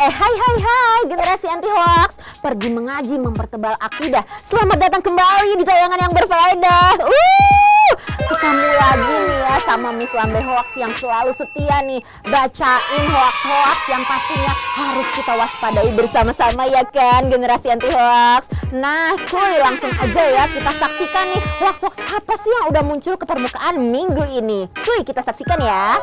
Hai generasi anti hoax, pergi mengaji mempertebal akidah. Selamat datang kembali di tayangan yang berfaedah. Ketemu lagi nih ya sama Miss Lambe Hoax yang selalu setia nih bacain hoax-hoax yang pastinya harus kita waspadai bersama-sama ya kan generasi anti hoax. Nah, kuy langsung aja ya kita saksikan nih hoax-hoax apa sih yang udah muncul ke permukaan minggu ini. Kuy kita saksikan ya.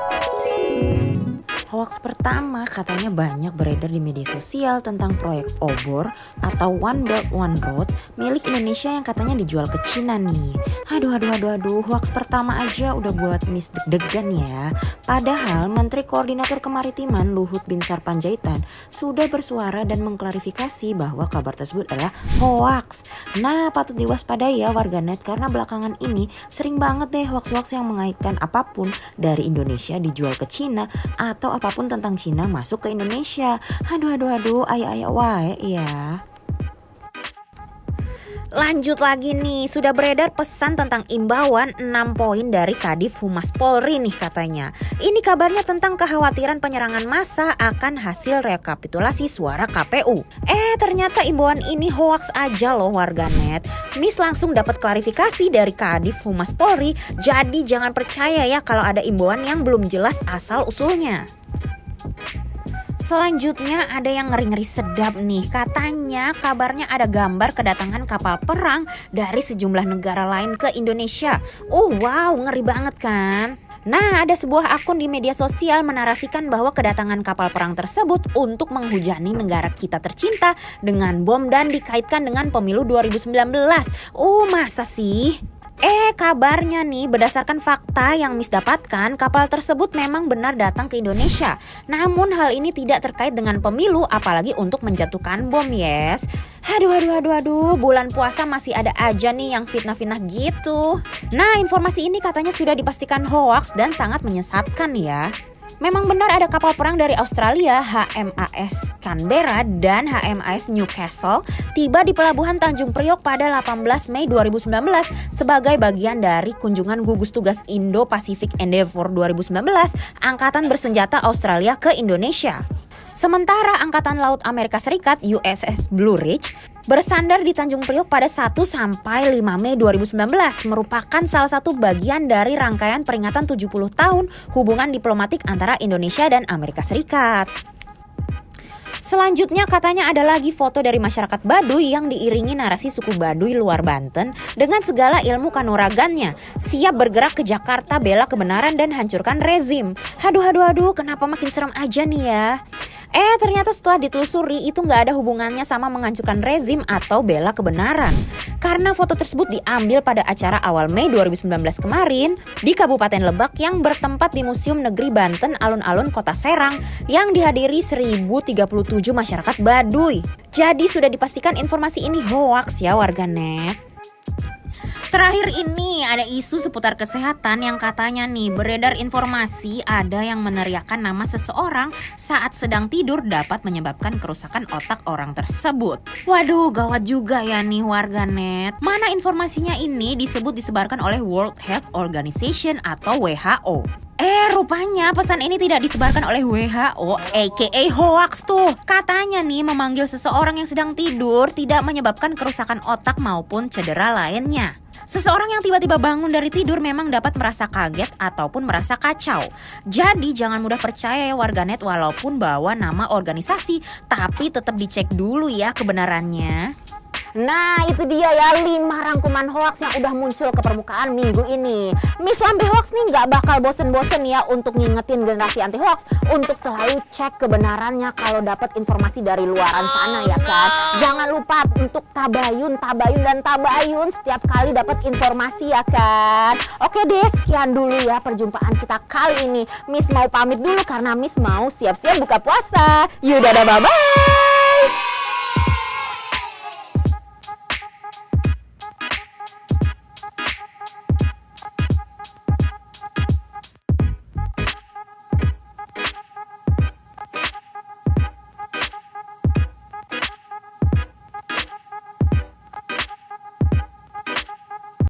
Hoax pertama katanya banyak beredar di media sosial tentang proyek obor atau One Belt One Road milik Indonesia yang katanya dijual ke Cina nih. Aduh, hoax pertama aja udah buat Miss deg-degan ya. Padahal Menteri Koordinator Kemaritiman Luhut Binsar Panjaitan sudah bersuara dan mengklarifikasi bahwa kabar tersebut adalah hoax. Nah, patut diwaspadai ya warganet karena belakangan ini sering banget deh hoax-hoax yang mengaitkan apapun dari Indonesia dijual ke Cina atau apapun tentang Cina masuk ke Indonesia. Aduh, ayah wae ya. Lanjut lagi nih, sudah beredar pesan tentang imbauan 6 poin dari Kadif Humas Polri nih katanya. Ini kabarnya tentang kekhawatiran penyerangan massa akan hasil rekapitulasi suara KPU. Ternyata imbauan ini hoax aja loh warganet. Miss langsung dapat klarifikasi dari Kadif Humas Polri, jadi jangan percaya ya kalau ada imbauan yang belum jelas asal usulnya. Selanjutnya ada yang ngeri-ngeri sedap nih. Katanya kabarnya ada gambar kedatangan kapal perang dari sejumlah negara lain ke Indonesia. Wow, ngeri banget kan? Nah, ada sebuah akun di media sosial menarasikan bahwa kedatangan kapal perang tersebut untuk menghujani negara kita tercinta dengan bom dan dikaitkan dengan pemilu 2019. Masa sih? Kabarnya nih berdasarkan fakta yang Miss dapatkan, kapal tersebut memang benar datang ke Indonesia. Namun hal ini tidak terkait dengan pemilu apalagi untuk menjatuhkan bom, yes. Aduh, bulan puasa masih ada aja nih yang fitnah-fitnah gitu. Nah, informasi ini katanya sudah dipastikan hoax dan sangat menyesatkan ya. Memang benar ada kapal perang dari Australia, HMAS Canberra dan HMAS Newcastle tiba di Pelabuhan Tanjung Priok pada 18 Mei 2019 sebagai bagian dari kunjungan gugus tugas Indo-Pacific Endeavour 2019 Angkatan Bersenjata Australia ke Indonesia. Sementara Angkatan Laut Amerika Serikat USS Blue Ridge bersandar di Tanjung Priok pada 1 sampai 5 Mei 2019 merupakan salah satu bagian dari rangkaian peringatan 70 tahun hubungan diplomatik antara Indonesia dan Amerika Serikat. Selanjutnya katanya ada lagi foto dari masyarakat Baduy yang diiringi narasi suku Baduy luar Banten dengan segala ilmu kanuragannya, siap bergerak ke Jakarta bela kebenaran dan hancurkan rezim. Aduh, kenapa makin serem aja nih ya? Ternyata setelah ditelusuri itu nggak ada hubungannya sama menghancurkan rezim atau bela kebenaran. Karena foto tersebut diambil pada acara awal Mei 2019 kemarin di Kabupaten Lebak yang bertempat di Museum Negeri Banten Alun-Alun Kota Serang yang dihadiri 1037 masyarakat Baduy. Jadi sudah dipastikan informasi ini hoax ya warganet. Terakhir ini ada isu seputar kesehatan yang katanya nih beredar informasi ada yang meneriakkan nama seseorang saat sedang tidur dapat menyebabkan kerusakan otak orang tersebut. Waduh, gawat juga ya nih warganet. Mana informasinya ini disebarkan oleh World Health Organization atau WHO. Rupanya pesan ini tidak disebarkan oleh WHO aka hoax tuh. Katanya nih memanggil seseorang yang sedang tidur tidak menyebabkan kerusakan otak maupun cedera lainnya. Seseorang yang tiba-tiba bangun dari tidur memang dapat merasa kaget ataupun merasa kacau. Jadi jangan mudah percaya ya warganet walaupun bawa nama organisasi, tapi tetap dicek dulu ya kebenarannya. Nah, itu dia ya 5 rangkuman hoax yang udah muncul ke permukaan minggu ini. Miss Lambe Hoax nih gak bakal bosen-bosen ya untuk ngingetin generasi anti hoax untuk selalu cek kebenarannya kalau dapat informasi dari luaran sana ya kan. Jangan lupa untuk tabayun setiap kali dapat informasi ya kan. Oke deh, sekian dulu ya perjumpaan kita kali ini. Miss mau pamit dulu karena Miss mau siap-siap buka puasa. Yaudah, bye-bye.